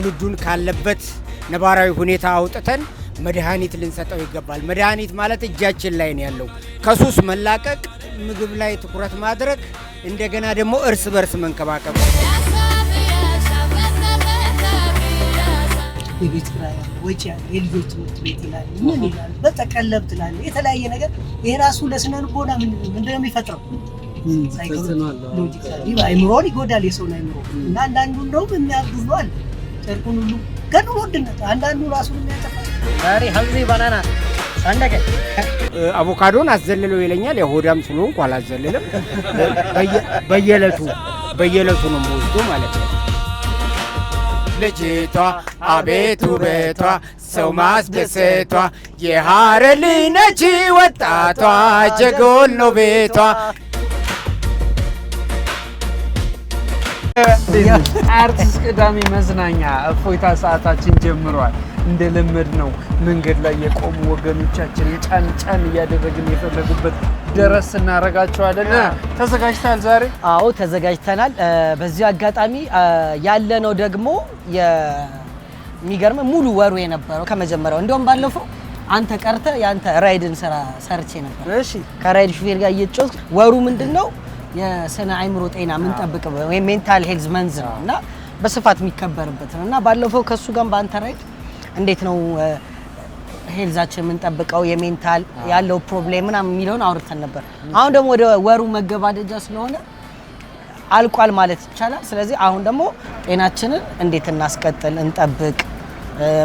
ትውልዱን ካለበት ነባራዊ ሁኔታ አውጥተን መድኃኒት ልንሰጠው ይገባል። መድኃኒት ማለት እጃችን ላይ ነው ያለው። ከሱስ መላቀቅ፣ ምግብ ላይ ትኩረት ማድረግ፣ እንደገና ደግሞ እርስ በርስ መንከባከብ። የቤት ኪራይ ወጪ ያለ የልጆች ትምህርት ቤት ይላል ምን ይላል በተቀለብ ትላል የተለያየ ነገር ይሄ ራሱ ለስነ ልቦና ምንድነው የሚፈጥረው ሳይኮሎጂካሊ አይምሮን ይጎዳል የሰውን አይምሮ እና አንዳንዱ እንደውም የሚያብዱሏል ጨርቁን ሁሉ ገድሎ ወድነት አንዳንዱ ራሱን የሚያጠፋ ዛሬ ሀብዚ ባናና ሳንደቀ አቮካዶን አዘልለው ይለኛል። የሆዳም ስለሆንኩ አላዘልልም። በየዕለቱ ነው የምወስደው ማለት ነው። ልጅቷ አቤት ውበቷ ሰው ማስደሰቷ የሐረር ልጅ ነች ወጣቷ ጀጎል ነው ቤቷ። አርቲስት ቅዳሜ መዝናኛ እፎይታ ሰዓታችን ጀምሯል። እንደለመድ ነው መንገድ ላይ የቆሙ ወገኖቻችንን ጫን እያደረግን የፈለጉበት ድረስ እናረጋቸዋለን። ተዘጋጅተናል ዛሬ? አዎ ተዘጋጅተናል። በዚህ አጋጣሚ ያለነው ደግሞ የሚገርም ሙሉ ወሩ የነበረው ከመጀመሪያው እንደውም ባለፈው አንተ ቀርተ ያንተ ራይድን ስራ ሰርቼ ነበር። እሺ ከራይድ ሹፌር ጋር እየጮክ ወሩ ምንድነው የስነ አይምሮ ጤና ምን ጠብቀው ወይ ሜንታል ሄልዝ መንዝ ነው እና በስፋት የሚከበርበት ነው እና ባለፈው ከሱ ጋር በአንተ ራይድ እንዴት ነው ሄልዛችን ምን ጠብቀው የሜንታል ያለው ፕሮብሌም ምናምን የሚለውን አውርተን ነበር። አሁን ደግሞ ወደ ወሩ መገባደጃ ስለሆነ አልቋል ማለት ይቻላል። ስለዚህ አሁን ደግሞ ጤናችንን እንዴት እናስቀጥል እንጠብቅ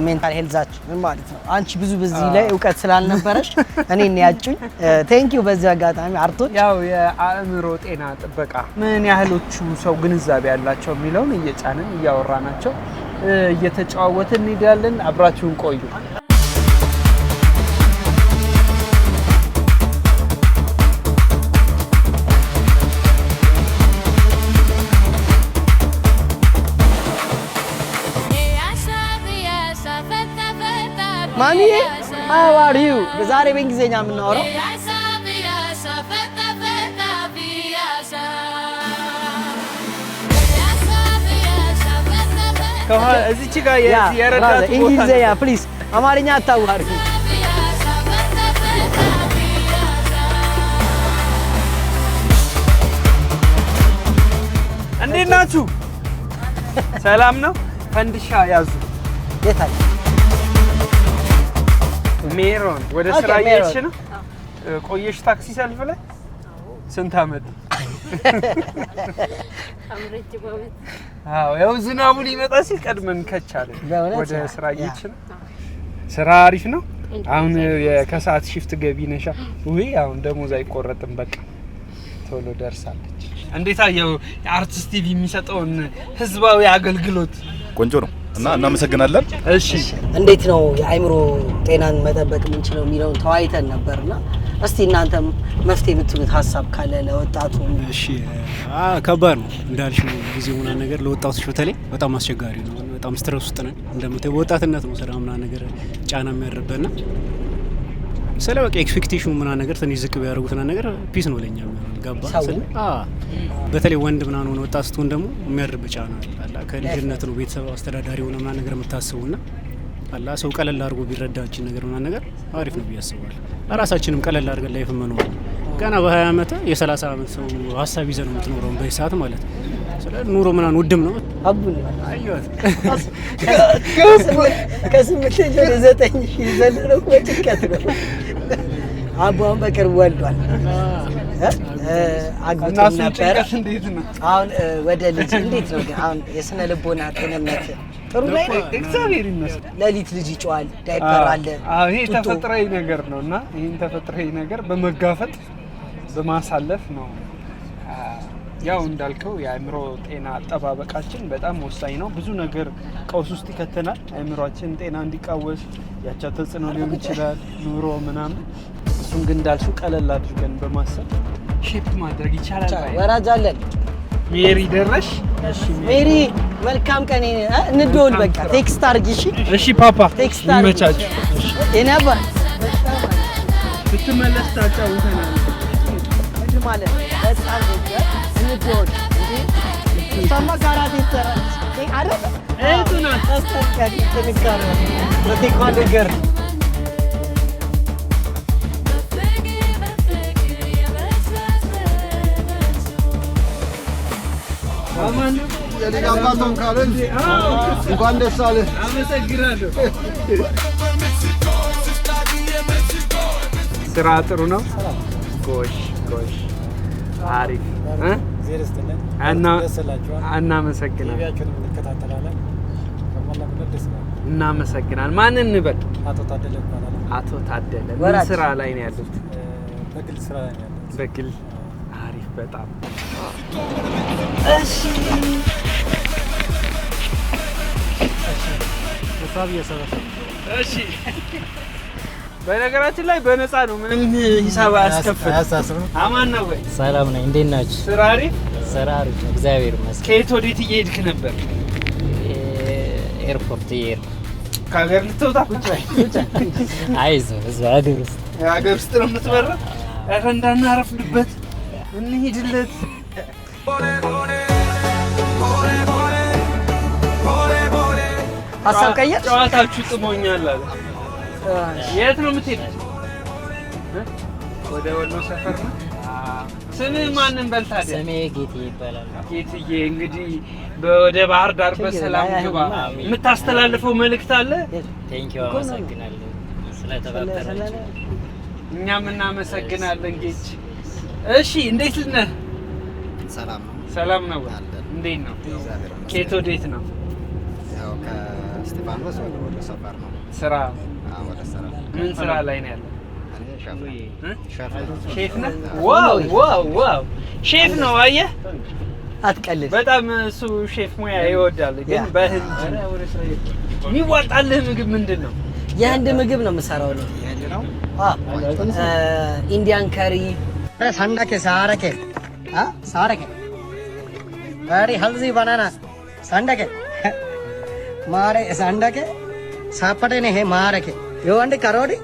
ሜንታል ሄልዛችን ማለት ነው። አንቺ ብዙ በዚህ ላይ ዕውቀት ስላልነበረሽ እኔን ያጩኝ ቴንክ ዩ። በዚህ አጋጣሚ አርቶች ያው የአእምሮ ጤና ጥበቃ ምን ያህሎቹ ሰው ግንዛቤ ያላቸው የሚለውን እየጫንን እያወራናቸው እየተጫወትን እንሄዳለን። አብራችሁን ቆዩ። ማሚ how are you? ዛሬ በእንግሊዘኛ የምናወራው እዚች ጋር የረዳት እንግሊዘኛ ፕሊዝ አማርኛ አታዋሪ። እንዴት ናችሁ? ሰላም ነው? ፈንድሻ ያዙ። የት አለ? ሜሮን ወደ ስራ እየሄድሽ ነው? ቆየሽ ታክሲ ሰልፍ ላይ? ስንት አመት? አዎ ያው ዝናቡ ሊመጣ ሲል ቀድመን ከቻለን ወደ ስራ እየሄድሽ ነው? ስራ አሪፍ ነው? አሁን ከሰዓት ሽፍት ገቢ ነሻ? ወይ አሁን ደሞዝ አይቆረጥም በቃ ቶሎ ደርሳለች። እንዴት አየው የአርቲስት ቲቪ የሚሰጠውን ህዝባዊ አገልግሎት? ቆንጆ ነው እና እናመሰግናለን። እሺ እንዴት ነው የአይምሮ ጤናን መጠበቅ የምንችለው የሚለውን ተወያይተን ነበርና እስቲ እናንተ መፍትሄ የምትሉት ሀሳብ ካለ ለወጣቱ። እሺ ከባድ ነው እንዳልሽው ጊዜው ምናምን ነገር ለወጣቶች በተለይ በጣም አስቸጋሪ ነው። በጣም ስትረስ ውስጥ ነን እንደምታየው በወጣትነት ነው ስራ ምናምን ነገር ጫና የሚያደርበና ስለ በቃ ኤክስፔክቴሽኑ ምናምን ነገር ትንሽ ዝቅ ቢያደርጉት ምናምን ነገር ፒስ ነው ለኛ ገባ። በተለይ ወንድ ምናምን ሆነ ወጣት ስትሆን ደግሞ የሚያደርብ ጫና አለ። ከልጅነት ነው ቤተሰብ አስተዳዳሪ ሆነ ምናምን ነገር የምታስቡና አላ ሰው ቀለል አድርጎ ቢረዳችን ነገር ምናምን ነገር አሪፍ ነው ብያስባለሁ። ራሳችንም ቀለል አድርገን ላይፍ መኖር ገና በ20 አመት የ30 አመት ሰው ሀሳብ ይዘን ነው የምትኖረው በሰዓት ማለት ነው። ስለ ኑሮ ምናምን ውድም ነው አቡል አይዮት ከስምንት ወደ 9000 ዘለለው ወጭቀት ነው። አባውን በቅርብ ወልዷል። አግብቶ ነበር። አሁን ወደ ልጅ እንዴት ነው ግን አሁን የስነ ልቦና ጤንነት ጥሩ ላይ ነው? እግዚአብሔር ይመስገን። ለሊት ልጅ ይጫዋል፣ ዳይፐር አለ። አዎ ይሄ ተፈጥሯዊ ነገር ነውና ይሄን ተፈጥሯዊ ነገር በመጋፈጥ በማሳለፍ ነው። ያው እንዳልከው የአእምሮ ጤና አጠባበቃችን በጣም ወሳኝ ነው። ብዙ ነገር ቀውስ ውስጥ ይከተናል። አእምሮአችን ጤና እንዲቃወስ ያቻ ተጽዕኖ ሊሆን ይችላል ኑሮ ምናምን። እሱን ግን እንዳልሽው ቀለል አድርገን በማሰብ ሼፕ ማድረግ ይቻላል። ወራጅ አለን። ሜሪ ደረሽ? እሺ ሜሪ መልካም ቀን እንደውል በቃ ቴክስት አድርጊ። እሺ እሺ ፓፓ ቴክስት አድርጊ። ይመቻችሁ። የነባ ስትመለስ ታጫውተናል ማለት በጣም እንደውል እንዴ ሰማ ጋራት ይተራ አይደል? እቱና እንኳን ደስ አለህ። አመሰግናለሁ። ስራ ጥሩ ነው። ጎሽ ጎሽ፣ አሪፍ እናመሰግናለን። እናመሰግናለን። ማን እንበል? አቶ ታደለ ይባላል። አቶ ታደለ ምን ስራ ላይ ነው ያሉት? በግል ስራ ላይ ነው ያሉት። በግል አሪፍ፣ በጣም እሺ። ሂሳብ እየሰበሰበ እሺ። በነገራችን ላይ በነፃ ነው፣ ምንም ሂሳብ አያስከፍልም። አማን ነው ወይ? ሰላም ነኝ። እንዴት ናችሁ? ስራ አሪፍ? ስራ አሪፍ ነው፣ እግዚአብሔር ይመስገን። ከየት ወዴት እየሄድክ ነበር? ኤርፖርት እየሄድኩ። ከሀገር ልትወጣ? ቁጭ በይ። አይዞህ፣ እዚሁ ሀገር ውስጥ። ሀገር ውስጥ ነው የምትበረው? ኧረ እንዳናረፍድበት እንሂድለት። ሀሳብ ቀየር። ጨዋታችሁ ጥሞኛል አለ። የት ነው የምትሄዱት? ወደ ወሎ ሰፈር ነው። ስምህ ማንን በል ታዲያ? ስሜ ጌትዬ ይባላል። ጌትዬ፣ እንግዲህ ወደ ባህር ዳር በሰላም ግባ። የምታስተላልፈው መልእክት አለ? ቴንኪው፣ አመሰግናለሁ ስለተባበራችሁ። እኛም እናመሰግናለን ጌች። እሺ፣ እንዴት ነህ? ሰላም ነው። ሰላም ነው። እንዴት ነው? ከየት ወዴት ነው? ያው ከእስጢፋኖስ ወደ ወሎ ሰፈር ነው። ስራ? ወደ ስራ። ምን ስራ ላይ ነው ያለው? ሼፍ ነህ? ዋው ዋው ዋው! ሼፍ ነው። አየህ፣ አትቀልድ። በጣም እሱ ሼፍ ሙያ ይወዳል። ግን በህንድ የሚዋጣልህ ምግብ ምንድን ነው? የህንድ ምግብ ነው የምሰራው ነው። የህንድ ነው። ኢንዲያን ከሪ संडा के सहारे के सहारे के अरे हल्दी बनाना संडा के मारे संडा के सापटे ने है मार के यो अंडे करोड़ी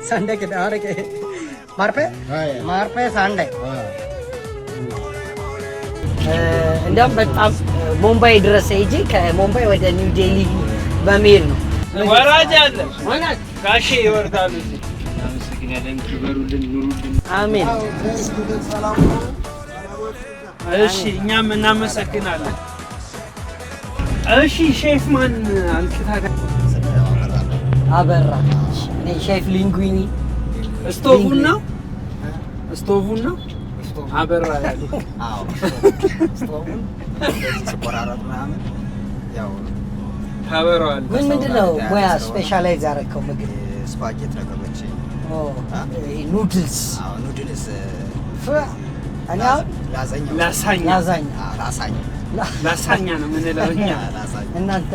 संडे के दार के मार पे संडे እንደውም በጣም ሙምባይ ድረስ ሄጄ ከሙምባይ ወደ ኒው ዴሊ በመሄድ ነው። ወራጅ አለ ጋሼ ይወርዳሉ። እናመሰግናለን። ክበሩልን፣ ኑሩልን። አሜን። እሺ፣ እኛም እናመሰግናለን። እሺ፣ ሼፍ ማን አልክታ? አበራ። እኔ ሼፍ ሊንጉዊኒ። ስቶቡን ነው አበራ ያሉ። አዎ፣ ስቶቡን ሲቆራረጥ ምናምን ያው ታበራዋል። ምንድን ነው ሙያ ስፔሻላይዝ ያደረከው ምግብ? ስፓጌት ነገሮች፣ ኑድልስ። አዎ፣ ኑድልስ፣ እኔ አሁን ላሳኛ ነው የምንለው እኛ። እናንተ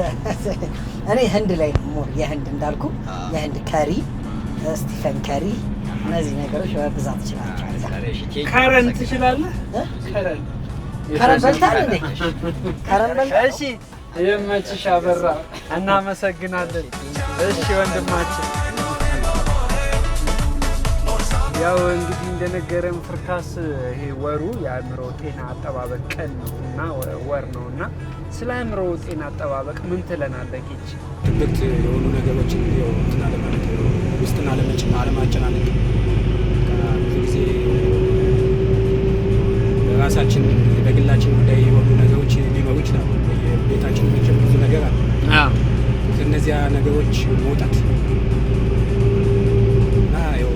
እኔ ህንድ ላይ ነው የህንድ እንዳልኩ የህንድ ከሪ፣ ስቲፈን ከሪ፣ እነዚህ ነገሮች በብዛት ትችላቸዋለህ። ከረን ትችላለህ? ከረን በልተሃል እንዴ? ከረን በልተሃል? እሺ፣ ይመችሽ አበራ፣ እናመሰግናለን። እሺ ወንድማችን፣ ያው እንግዲህ እንደነገረን ፍርካስ ይሄ ወሩ የአእምሮ ጤና አጠባበቅ ቀን ነው እና ወር ነው እና ስለ አእምሮ ጤና አጠባበቅ ምን ትለናለህ? ጌች ትምህርት የሆኑ ነገሮችን እንትና ለማለት ውስጥና አለማጨናነቅ ብዙ ጊዜ በራሳችን በግላችን ጉዳይ የሆኑ ነገሮች ሊኖሩ ይችላሉ። ቤታችን መቼም ብዙ ነገር አለ። ከእነዚያ ነገሮች መውጣት እና ያው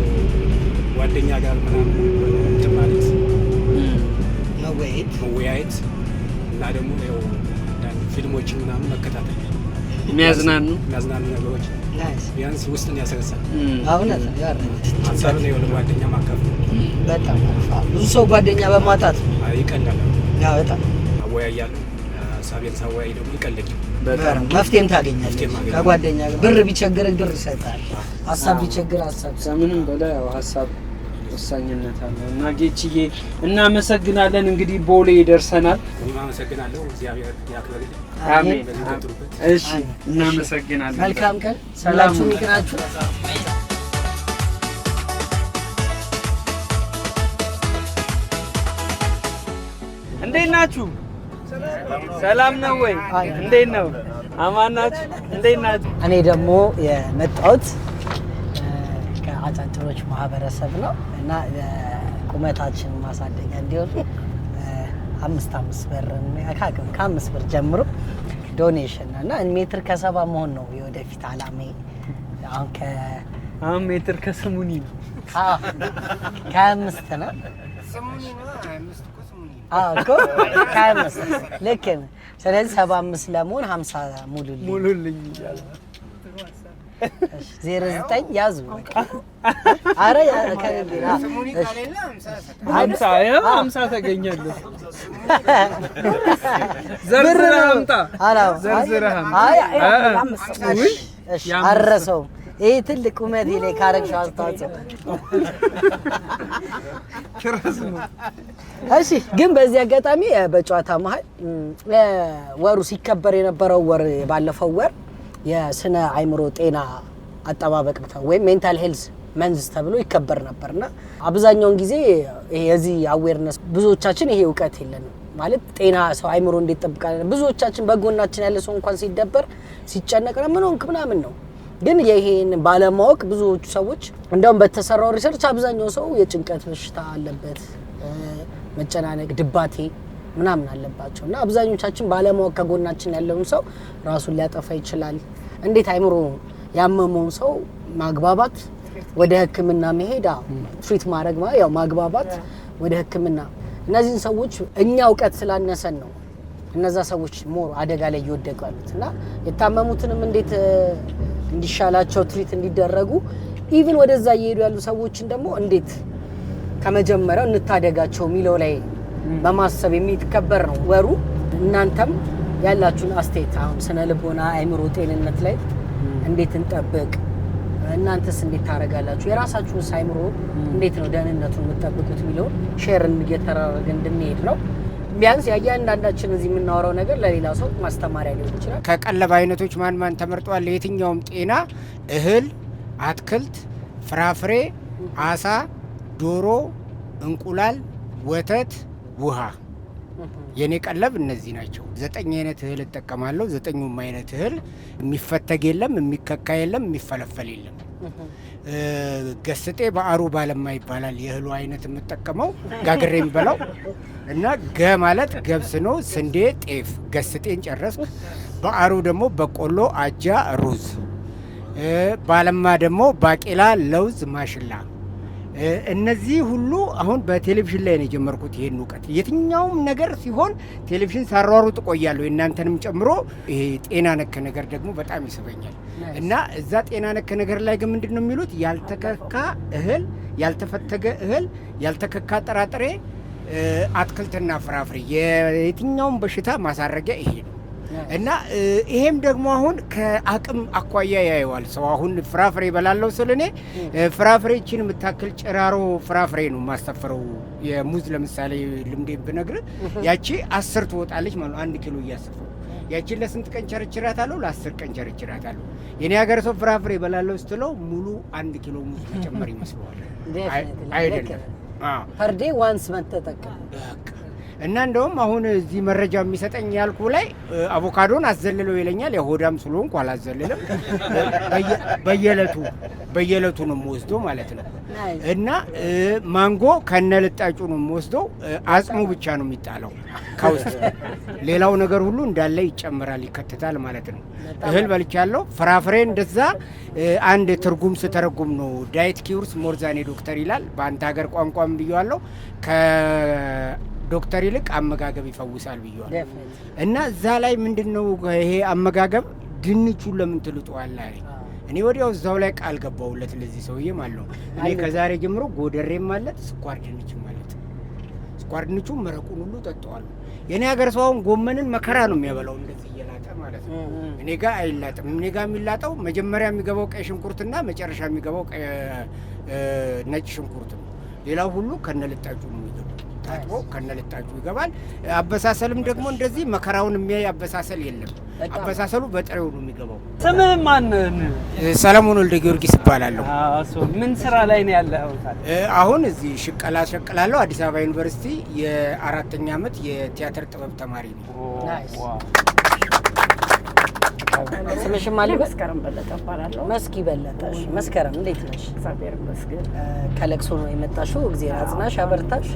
ጓደኛ ጋር ምናምን እንትን ማለት መወያየት እና ደግሞ ያው ፊልሞችን ምናምን መከታተል የሚያዝናኑ ነገሮች ቢያንስ ውስጥን ያስረሳል። እውነት ሀሳብን የሆነ ጓደኛ ማካፈል በጣም ብዙ ሰው ጓደኛ በማጣት ይቀላል። በጣም አወያያለሁ። ሀሳቤን ሳወያይ ደግሞ ይቀልል፣ መፍትሄም ታገኛለህ። ከጓደኛ ጋር ብር ቢቸግርህ ብር ይሰጣል፣ ሀሳብ ቢቸግር ሀሳብ። ከምንም በላይ ያው ሀሳብ ወሳኝነት አለው እና ጌችዬ እናመሰግናለን። እንግዲህ ቦሌ ይደርሰናል። እኔም አመሰግናለሁ። እግዚአብሔር ያክብርልኝ። አሜን። እሺ፣ እናመሰግናለን። መልካም ቀን። ሰላችሁ ይቅናችሁ። እንዴት ናችሁ? ሰላም ነው ወይ? እንዴት ነው? አማን ናችሁ? እንዴት ናችሁ? እኔ ደግሞ የመጣሁት ከአጫጭሮች ማህበረሰብ ነው እና ቁመታችን ማሳደጊያ እንዲሆን 5 ብር ከ5 ብር ጀምሮ ዶኔሽን እና ሜትር ከ70 መሆን ነው የወደፊት አላማዬ። አሁን ሜትር ከስሙኒ ነው ከ5 ነው ስሙኒ ነው 25 እኮ ስሙኒ እኮ ከ5 ልክ ነው። ስለዚህ 75 ለመሆን 50 ሙሉልኝ ይላል። 09 ያዙ። አረ ከሌላ ስሙኒ ካሌላ 50 ተገኘልህ። ዘርዝረህ አምጣ። ዘርዝረህ አምጣ። እሺ አረሰው። ይሄ ትልቅ ቁመቴ ላይ ካረግሽው አስተዋጽኦ። እሺ ግን በዚህ አጋጣሚ በጨዋታ መሀል ወሩ ሲከበር የነበረው ወር ባለፈው ወር የስነ አእምሮ ጤና አጠባበቅ ወይም ሜንታል ሄልዝ መንዝ ተብሎ ይከበር ነበርና አብዛኛውን ጊዜ የዚህ አዌርነስ ብዙዎቻችን ይሄ እውቀት የለንም። ማለት ጤና ሰው አእምሮ እንዴት ይጠብቃል? ብዙዎቻችን በጎናችን ያለ ሰው እንኳን ሲደበር ሲጨነቅ ምን ሆንክ ምናምን ነው። ግን ይሄን ባለማወቅ ብዙዎቹ ሰዎች እንደውም በተሰራው ሪሰርች አብዛኛው ሰው የጭንቀት በሽታ አለበት፣ መጨናነቅ፣ ድባቴ ምናምን አለባቸው እና አብዛኞቻችን ባለማወቅ ከጎናችን ያለውን ሰው ራሱን ሊያጠፋ ይችላል። እንዴት አእምሮ ያመመውን ሰው ማግባባት፣ ወደ ሕክምና መሄድ፣ ትሪት ማድረግ ያው ማግባባት፣ ወደ ሕክምና እነዚህን ሰዎች እኛ እውቀት ስላነሰን ነው እነዛ ሰዎች ሞር አደጋ ላይ እየወደቁ ያሉት እና የታመሙትንም እንዴት እንዲሻላቸው ትሪት እንዲደረጉ ኢቭን ወደዛ እየሄዱ ያሉ ሰዎችን ደግሞ እንዴት ከመጀመሪያው እንታደጋቸው የሚለው ላይ በማሰብ የሚከበር ነው ወሩ። እናንተም ያላችሁን አስተያየት አሁን ስነ ልቦና አእምሮ ጤንነት ላይ እንዴት እንጠብቅ፣ እናንተስ እንዴት ታደርጋላችሁ፣ የራሳችሁን አእምሮ እንዴት ነው ደህንነቱን የምትጠብቁት የሚለው ሼር እየተደረገ እንድንሄድ ነው። ቢያንስ ያንዳንዳችን እዚህ የምናወራው ነገር ለሌላ ሰው ማስተማሪያ ሊሆን ይችላል። ከቀለብ አይነቶች ማን ተመርጧል? የትኛውም ጤና እህል፣ አትክልት፣ ፍራፍሬ፣ አሳ፣ ዶሮ፣ እንቁላል፣ ወተት፣ ውሃ የኔ ቀለብ እነዚህ ናቸው። 9 አይነት እህል እጠቀማለሁ። 9ኙም አይነት እህል የሚፈተግ የለም፣ የሚከካ የለም፣ የሚፈለፈል የለም። ገስጤ በአሩ ባለማ ይባላል የእህሉ አይነት የምጠቀመው ጋግሬ የሚበላው እና ገ ማለት ገብስ ነው፣ ስንዴ፣ ጤፍ። ገስጤን ጨረስኩ። በአሩ ደግሞ በቆሎ፣ አጃ፣ ሩዝ። ባለማ ደግሞ ባቄላ፣ ለውዝ፣ ማሽላ። እነዚህ ሁሉ አሁን በቴሌቪዥን ላይ ነው የጀመርኩት ይሄን እውቀት። የትኛውም ነገር ሲሆን ቴሌቪዥን ሳሯሩጥ ቆያለሁ፣ እናንተንም ጨምሮ። ይሄ ጤና ነክ ነገር ደግሞ በጣም ይስበኛል እና እዛ ጤና ነክ ነገር ላይ ግን ምንድን ነው የሚሉት? ያልተከካ እህል፣ ያልተፈተገ እህል፣ ያልተከካ ጥራጥሬ፣ አትክልትና ፍራፍሬ የየትኛውም በሽታ ማሳረጊያ ይሄ ነው እና ይሄም ደግሞ አሁን ከአቅም አኳያ ያየዋል ሰው። አሁን ፍራፍሬ በላለው ስል እኔ ፍራፍሬችን የምታክል ጭራሮ ፍራፍሬ ነው ማስተፈረው። የሙዝ ለምሳሌ ልምዴ ብነግር ያቺ 10 ትወጣለች ማለት 1 ኪሎ እያሰፈው ያቺን ለስንት ቀን ቸርችራታለሁ? ለ10 ቀን ቸርችራታለሁ። የኔ ሀገር ሰው ፍራፍሬ በላለው ስትለው ሙሉ 1 ኪሎ ሙዝ መጨመር ይመስለዋል። አይደለም ፐርዴ ዋንስ መተጠቀም እና እንደውም አሁን እዚህ መረጃ የሚሰጠኝ ያልኩ ላይ አቮካዶን አዘልለው ይለኛል። የሆዳም ስለሆንኩ አላዘልልም። በየዕለቱ ነው የምወስደው ማለት ነው። እና ማንጎ ከነልጣጩ ነው የምወስደው። አጽሙ ብቻ ነው የሚጣለው ከውስጥ፣ ሌላው ነገር ሁሉ እንዳለ ይጨምራል፣ ይከትታል ማለት ነው። እህል በልቻለሁ። ፍራፍሬ እንደዛ አንድ ትርጉም ስተረጉም ነው ዳይት ኪውርስ ሞርዛኔ ዶክተር ይላል። በአንተ ሀገር ቋንቋም ብየዋለሁ። ዶክተር ይልቅ አመጋገብ ይፈውሳል ብየዋል። እና እዛ ላይ ምንድነው ይሄ አመጋገብ ድንቹን ለምን ትልጠዋለህ አለኝ። እኔ ወዲያው እዛው ላይ ቃል ገባሁለት ለዚህ ሰውዬ ማለት ነው። እኔ ከዛሬ ጀምሮ ጎደሬም ማለት ስኳር ድንችም ማለት ስኳር ድንቹ መረቁን ሁሉ ጠጣዋለሁ። የኔ ሀገር ሰው አሁን ጎመንን መከራ ነው የሚያበላው እንደዚህ እየላጠ ማለት ነው። እኔ ጋር አይላጥም። እኔ ጋር የሚላጠው መጀመሪያ የሚገባው ቀይ ሽንኩርትና መጨረሻ የሚገባው ነጭ ሽንኩርት ነው። ሌላው ሁሉ ከነልጣጩ ነው የሚገባው። ታጥቦ ከነልጣጩ ይገባል። አበሳሰልም ደግሞ እንደዚህ መከራውን የሚያይ አበሳሰል የለም። አበሳሰሉ በጥሬው ነው የሚገባው። ስምህ ማን? ሰለሞን ወልደ ጊዮርጊስ እባላለሁ። ምን ስራ ላይ ነው ያለኸው? አሁን እዚህ ሽቀላ ሸቅላለሁ። አዲስ አበባ ዩኒቨርሲቲ የ4ኛ ዓመት የቲያትር ጥበብ ተማሪ ነኝ። ስምሽም አለ? መስከረም በለጠ እባላለሁ። መስኪ በለጠ። እሺ መስከረም እንዴት ነሽ? እግዚአብሔር ይመስገን። ከለቅሶ ነው የመጣሽው። እግዚአብሔር አጽናሽ አበርታሽ።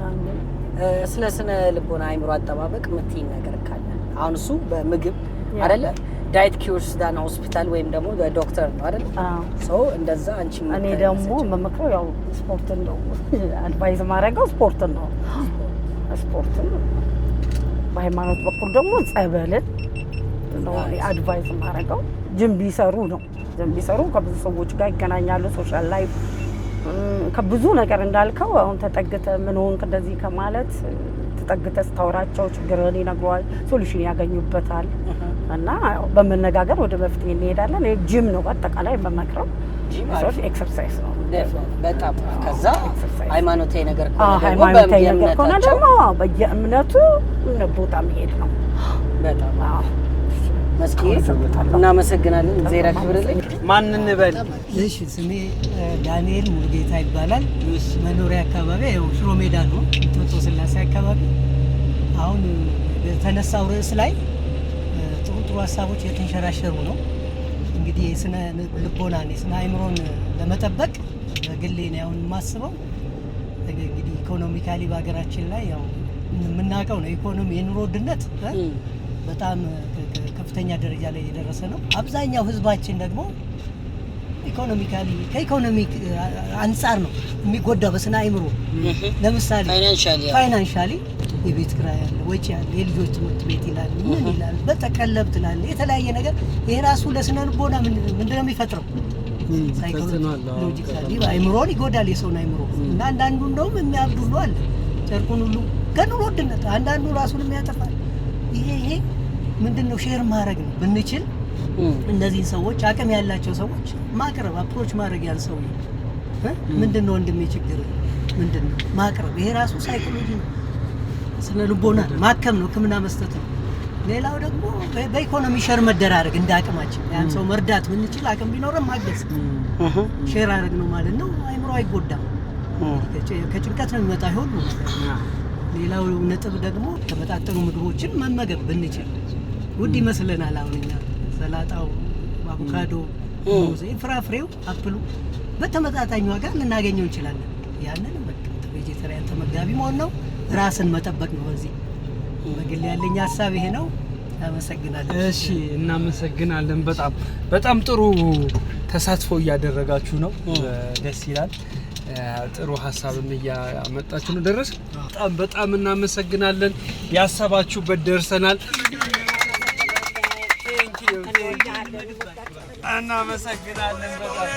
ስለ ስነ ልቦና አይምሮ አጠባበቅ የምትይኝ ነገር ካለ? አሁን እሱ በምግብ አይደለ? ዳይት ኪውርስ ዳና ሆስፒታል ወይም ደግሞ ዶክተር ነው አይደል? ሶ እንደዛ አንቺ እኔ ደግሞ በመክረው ያው ስፖርትን ነው አድቫይዝ ማድረገው ስፖርትን ነው። ስፖርትን በሃይማኖት በኩል ደግሞ ጸበልን ነው አድቫይዝ ማድረገው። ጅም ቢሰሩ ነው። ጅም ቢሰሩ ከብዙ ሰዎች ጋር ይገናኛሉ። ሶሻል ላይፍ ከብዙ ነገር እንዳልከው አሁን ተጠግተ ምን ሆንክ እንደዚህ ከማለት ተጠግተ ስታወራቸው ችግርን ይነግሯል፣ ሶሉሽን ያገኙበታል። እና በመነጋገር ወደ መፍትሄ እንሄዳለን። ጂም ነው አጠቃላይ በመክረው ኤክሰርሳይዝ ነው በጣም ከዛ ሃይማኖታዊ ነገር ከሆነ ደግሞ በየእምነቱ ቦታ መሄድ ነው። በጣም መስኪ እናመሰግናለን። እግዚአብሔር ያክብርልኝ። ማን እንበል? እሺ ስሜ ዳንኤል ሙሉጌታ ይባላል። መኖሪያ አካባቢ ያው ሽሮ ሜዳ ነው፣ ቶቶ ስላሴ አካባቢ። አሁን በተነሳው ርዕስ ላይ ጥሩ ጥሩ ሀሳቦች የተንሸራሸሩ ነው። እንግዲህ የስነ ልቦናን የስነ አእምሮን ለመጠበቅ በግሌ ነው አሁን የማስበው። እንግዲህ ኢኮኖሚካሊ በሀገራችን ላይ ያው የምናውቀው ነው ኢኮኖሚ የኑሮ ውድነት በጣም ከፍተኛ ደረጃ ላይ የደረሰ ነው። አብዛኛው ህዝባችን ደግሞ ኢኮኖሚካሊ ከኢኮኖሚክ አንጻር ነው የሚጎዳው በስነ አእምሮ። ለምሳሌ ፋይናንሻሊ የቤት ኪራይ ያለ፣ ወጪ ያለ፣ የልጆች ትምህርት ቤት ይላል፣ ምን ይላል፣ በተቀለብ ትላል፣ የተለያየ ነገር። ይሄ ራሱ ለስነ ልቦና ምንድነው የሚፈጥረው? ሳይኮሎጂካሊ አእምሮን ይጎዳል፣ የሰውን አእምሮ። እና አንዳንዱ እንደውም የሚያብዱ ሁሉ አለ፣ ጨርቁን ሁሉ ከኑሮ ውድነት አንዳንዱ ራሱን የሚያጠፋል። ይሄ ምንድነው ሼር ማድረግ ነው ብንችል፣ እነዚህን ሰዎች አቅም ያላቸው ሰዎች ማቅረብ፣ አፕሮች ማድረግ ያን ሰው ምንድነው ወንድሜ ችግር ምንድነው ማቅረብ። ይሄ ራሱ ሳይኮሎጂ ነው፣ ስነ ልቦና ማከም ነው፣ ሕክምና መስጠት ነው። ሌላው ደግሞ በኢኮኖሚ ሼር መደራረግ፣ እንደ አቅማችን ያን ሰው መርዳት ብንችል፣ አቅም ቢኖርም ማገዝ ሼር አድርግ ነው ማለት ነው። አእምሮ አይጎዳም። ከጭንቀት ነው የሚመጣ ይሁን ነገር። ሌላው ነጥብ ደግሞ ተመጣጠኑ ምግቦችን መመገብ ብንችል ውድ ይመስለናል። አሁን እኛ ሰላጣው፣ አቮካዶ፣ ሙዝ፣ ፍራፍሬው፣ አፕሉ በተመጣጣኝ ዋጋ ልናገኘው እንችላለን። ያንን ቬጀተሪያን ተመጋቢ መሆን ነው፣ ራስን መጠበቅ ነው። በዚህ በግል ያለኝ ሀሳብ ይሄ ነው። አመሰግናለሁ። እሺ እናመሰግናለን። በጣም ጥሩ ተሳትፎ እያደረጋችሁ ነው። ደስ ይላል። ጥሩ ሀሳብም እያመጣችሁ ነው። ደረስ በጣም እናመሰግናለን። ያሰባችሁበት ደርሰናል። እናመሰግናለን በጣም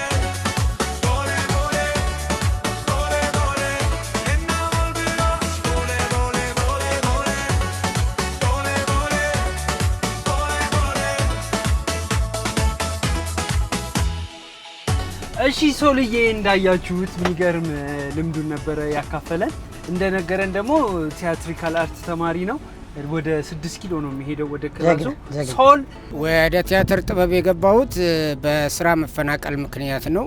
እሺ ሶልዬ እንዳያችሁት የሚገርም ልምዱን ነበረ ያካፈለን። እንደነገረን ደግሞ ቲያትሪካል አርት ተማሪ ነው። ወደ 6 ኪሎ ነው የሚሄደው ወደ ክላሱ። ሶል ወደ ቲያትር ጥበብ የገባሁት በስራ መፈናቀል ምክንያት ነው።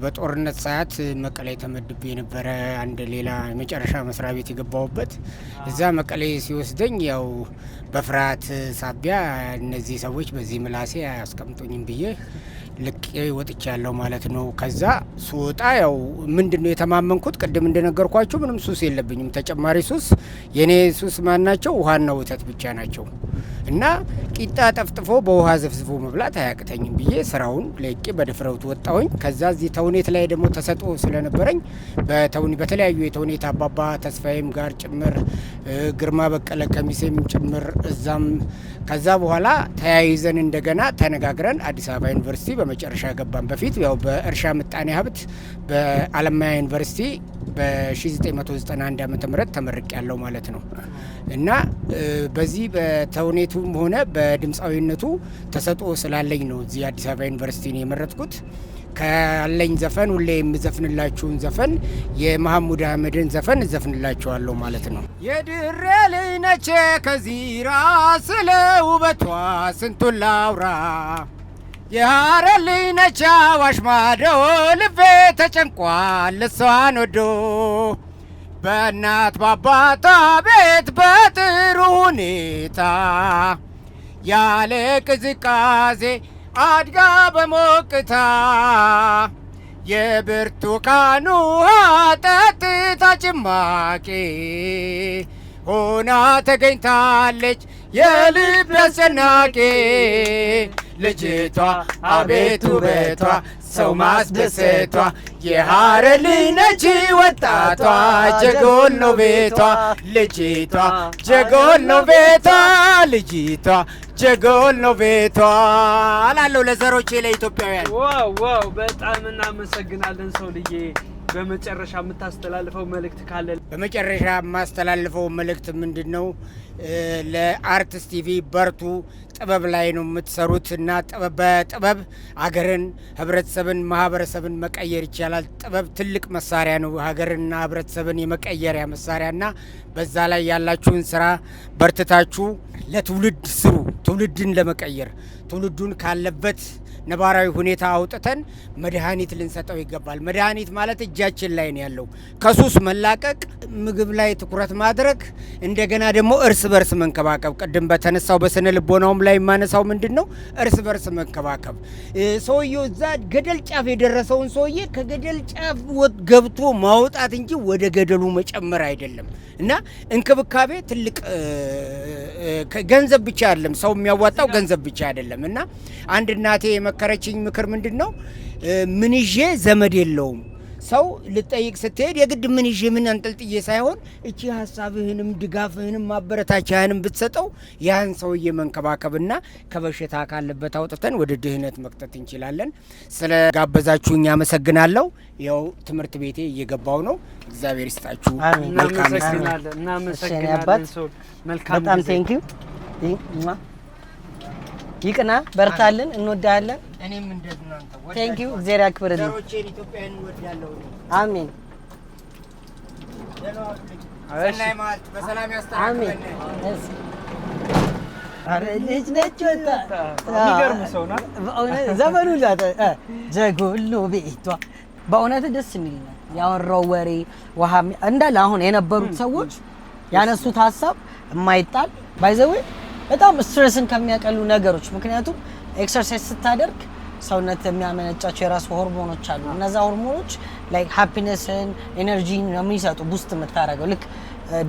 በጦርነት ሰዓት መቀሌ ተመድቤ የነበረ አንድ ሌላ የመጨረሻ መስሪያ ቤት የገባሁበት። እዛ መቀሌ ሲወስደኝ ያው በፍርሃት ሳቢያ እነዚህ ሰዎች በዚህ ምላሴ አያስቀምጡኝም ብዬ ልቄ ወጥቻለሁ ማለት ነው። ከዛ ስወጣ ያው ምንድነው የተማመንኩት፣ ቅድም እንደነገርኳችሁ ምንም ሱስ የለብኝም። ተጨማሪ ሱስ የኔ ሱስ ማናቸው? ውሃና ወተት ብቻ ናቸው። እና ቂጣ ጠፍጥፎ በውሃ ዘፍዝፎ መብላት አያቅተኝም ብዬ ስራውን ለቄ በድፍረት ወጣሁኝ። ከዛ እዚህ ተውኔት ላይ ደግሞ ተሰጥኦ ስለነበረኝ በተለያዩ የተውኔት አባባ ተስፋዬም ጋር ጭምር ግርማ በቀለ ከሚሴም ጭምር እዛም ከዛ በኋላ ተያይዘን እንደገና ተነጋግረን አዲስ አበባ ዩኒቨርሲቲ በመጨረሻ ገባን። በፊት ያው በእርሻ ምጣኔ ሀብት በአለማያ ዩኒቨርሲቲ በ1991 ዓ.ም ተመርቄ ያለው ማለት ነው። እና በዚህ በተውኔቱም ሆነ በድምፃዊነቱ ተሰጥኦ ስላለኝ ነው እዚህ አዲስ አበባ ዩኒቨርሲቲ ነው የመረጥኩት። ካለኝ ዘፈን ሁሌ የምዘፍንላችሁን ዘፈን የመሐሙድ አህመድን ዘፈን እዘፍንላችኋለሁ ማለት ነው። የድሬ ልጅ ነች ከዚራ ስለ ውበቷ ስንቱን ላውራ፣ የሐረር ልጅ ነች አዋሽ ማዶ ልቤ ተጨንቋል እሷን ወዶ፣ በእናት ባባቷ ቤት በጥሩ ሁኔታ ያለ ቅዝቃዜ አድጋ በሞቅታ የብርቱካን ውሃ ጠጥታ ጭማቂ ሆና ተገኝታለች የልብ አስጨናቂ ልጅቷ አቤት ውበቷ ሰው ማስደሰቷ የሐረር ልጅ ነች ወጣቷ ጀጎል ነው ቤቷ ልጅቷ ጀጎል ነው ቤቷ ልጅቷ ጀጎል ነው ቤቷ አላለሁ ለዘሮቼ ለኢትዮጵያውያን። ዋው ዋው በጣም እናመሰግናለን ሰውልዬ። በመጨረሻ የምታስተላልፈው መልእክት ካለ? በመጨረሻ የማስተላልፈው መልእክት ምንድነው? ለአርትስ ቲቪ በርቱ። ጥበብ ላይ ነው የምትሰሩት እና በጥበብ አገርን፣ ህብረተሰብን፣ ማህበረሰብን መቀየር ይቻላል። ጥበብ ትልቅ መሳሪያ ነው፣ ሀገርንና ህብረተሰብን የመቀየሪያ መሳሪያና በዛ ላይ ያላችሁን ስራ በርትታችሁ ለትውልድ ስሩ። ትውልድን ለመቀየር ትውልዱን ካለበት ነባራዊ ሁኔታ አውጥተን መድኃኒት ልንሰጠው ይገባል። መድኃኒት ማለት እጃችን ላይ ነው ያለው። ከሱስ መላቀቅ፣ ምግብ ላይ ትኩረት ማድረግ፣ እንደገና ደግሞ እርስ በርስ መንከባከብ። ቅድም በተነሳው በስነ ልቦናውም ላይ የማነሳው ምንድን ነው? እርስ በርስ መንከባከብ። ሰውየው እዛ ገደል ጫፍ የደረሰውን ሰውዬ ከገደል ጫፍ ገብቶ ማውጣት እንጂ ወደ ገደሉ መጨመር አይደለም እና እንክብካቤ ትልቅ ገንዘብ ብቻ አይደለም። ሰው የሚያዋጣው ገንዘብ ብቻ አይደለም እና አንድ እናቴ የመከረችኝ ምክር ምንድን ነው? ምን ይዤ ዘመድ የለውም። ሰው ልጠይቅ ስትሄድ የግድ ምን ይዤ ምን አንጠልጥዬ ሳይሆን እቺ ሀሳብህንም ድጋፍህንም ማበረታቻህንም ብትሰጠው ያን ሰውዬ መንከባከብና ከበሽታ ካለበት አውጥተን ወደ ድህነት መክተት እንችላለን። ስለ ጋበዛችሁኝ አመሰግናለሁ። ያው ትምህርት ቤቴ እየገባው ነው። እግዚአብሔር ይስጣችሁ። እናመሰግናለን ሰው መልካም በጣም ቴንኪው። ይቅና በርታልን። እንወዳለን። እኔም እንደናንተ ቴንኪው። እግዚአብሔር ያክብርልን። ዘሮቼን ኢትዮጵያን እንወዳለሁ። አሜን። ሰናይ ማለት በሰላም ያስተናግደን። አረ ልጅ ነች ወጣ የሚገርም ሰው ናት። በእውነት ዘመኑ ላተ ጀጎል ቤቷ በእውነት ደስ የሚል ነው ያወራው ወሬ ውሃ እንዳለ አሁን የነበሩት ሰዎች ያነሱት ሀሳብ የማይጣል ባይዘዌ በጣም ስትሬስን ከሚያቀሉ ነገሮች። ምክንያቱም ኤክሰርሳይዝ ስታደርግ ሰውነት የሚያመነጫቸው የራሱ ሆርሞኖች አሉ። እነዛ ሆርሞኖች ላይክ ሃፒነስን ኤነርጂን ነው የሚሰጡ ቡስት የምታደርገው ልክ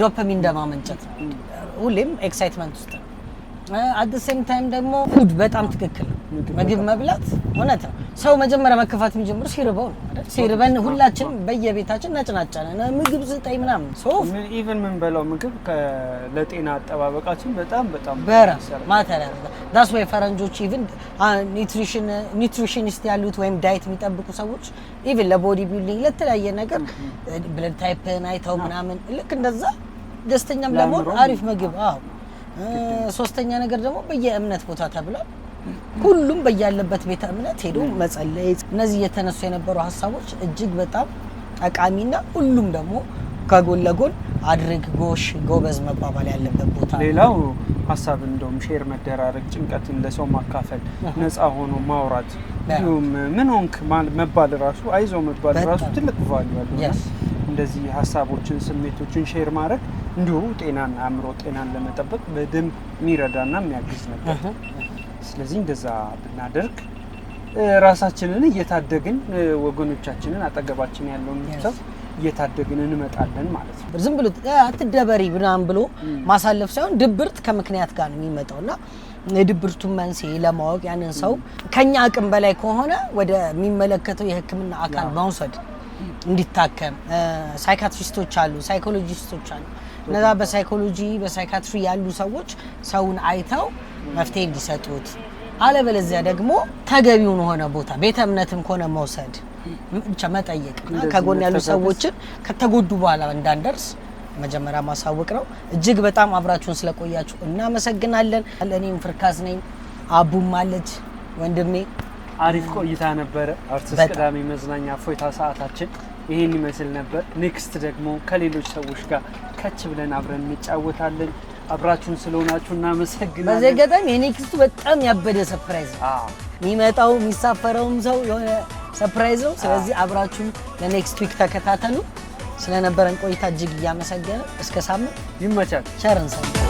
ዶፓሚን እንደማመንጨት ነው። ሁሌም ኤክሳይትመንት ውስጥ ነው። አት ዘ ሴም ታይም ደግሞ ፉድ በጣም ትክክል ነው። ምግብ መብላት እውነት ነው። ሰው መጀመሪያ መከፋት የሚጀምረው ሲርበው ነው አይደል? ሲርበን ሁላችንም በየቤታችን ነጭናጫለን ምግብ ስጠኝ ምናምን። ሶ ኢቭን ምን በላው ምግብ ለጤና አጠባበቃችን በጣም ማተር ያደርጋል። ዳስ ወይ ፈረንጆች ኢቭን ኒውትሪሽኒስት ያሉት ወይም ዳይት የሚጠብቁ ሰዎች ኢቭን ለቦዲ ቢልዲንግ ለተለያየ ነገር ብለድ ታይፕን አይተው ምናምን ልክ እንደዛ ደስተኛም ለመሆን አሪፍ ምግብ ሶስተኛ ነገር ደግሞ በየእምነት ቦታ ተብሏል። ሁሉም በያለበት ቤተ እምነት ሄዶ መጸለይ። እነዚህ የተነሱ የነበሩ ሀሳቦች እጅግ በጣም ጠቃሚና ሁሉም ደግሞ ከጎን ለጎን አድርግ ጎሽ ጎበዝ መባባል ያለበት ቦታ። ሌላው ሀሳብ እንደውም ሼር መደራረግ፣ ጭንቀትን ለሰው ማካፈል፣ ነፃ ሆኖ ማውራት፣ እንዲሁም ምን ሆንክ መባል ራሱ አይዞ መባል ራሱ ትልቅ ቫልዩ አለው። እንደዚህ ሀሳቦችን ስሜቶችን ሼር ማድረግ እንዲሁ ጤናን አእምሮ ጤናን ለመጠበቅ በደንብ የሚረዳና የሚያግዝ ነበር። ስለዚህ እንደዛ ብናደርግ ራሳችንን እየታደግን ወገኖቻችንን አጠገባችን ያለውን ሰው እየታደግን እንመጣለን ማለት ነው። ዝም ብሎ አትደበሪ ምናምን ብሎ ማሳለፍ ሳይሆን ድብርት ከምክንያት ጋር ነው የሚመጣውና የድብርቱን መንስኤ ለማወቅ ያንን ሰው ከኛ አቅም በላይ ከሆነ ወደ የሚመለከተው የሕክምና አካል መውሰድ እንዲታከም ሳይካትሪስቶች አሉ፣ ሳይኮሎጂስቶች አሉ። እነዛ በሳይኮሎጂ በሳይካትሪ ያሉ ሰዎች ሰውን አይተው መፍትሄ እንዲሰጡት፣ አለበለዚያ ደግሞ ተገቢውን ሆነ ቦታ ቤተ እምነትም ከሆነ መውሰድ ብቻ መጠየቅ እና ከጎን ያሉ ሰዎችን ከተጎዱ በኋላ እንዳንደርስ መጀመሪያ ማሳወቅ ነው። እጅግ በጣም አብራችሁን ስለቆያችሁ እናመሰግናለን። እኔም ፍርካስ ነኝ፣ አቡም አለች ወንድሜ። አሪፍ ቆይታ ነበረ። አርቲስት ቅዳሜ መዝናኛ እፎይታ ሰዓታችን ይሄን ይመስል ነበር። ኔክስት ደግሞ ከሌሎች ሰዎች ጋር ከች ብለን አብረን እንጫወታለን። አብራችሁን ስለሆናችሁ እናመሰግናለን። በዚህ አጋጣሚ የኔክስቱ በጣም ያበደ ሰርፕራይዝ ነው። የሚመጣው የሚሳፈረውም ሰው የሆነ ሰርፕራይዝ ነው። ስለዚህ አብራችሁን ለኔክስት ዊክ ተከታተሉ። ስለነበረን ቆይታ እጅግ እያመሰገነ እስከ ሳምንት ይመቻል። ቸር እንሰንብት።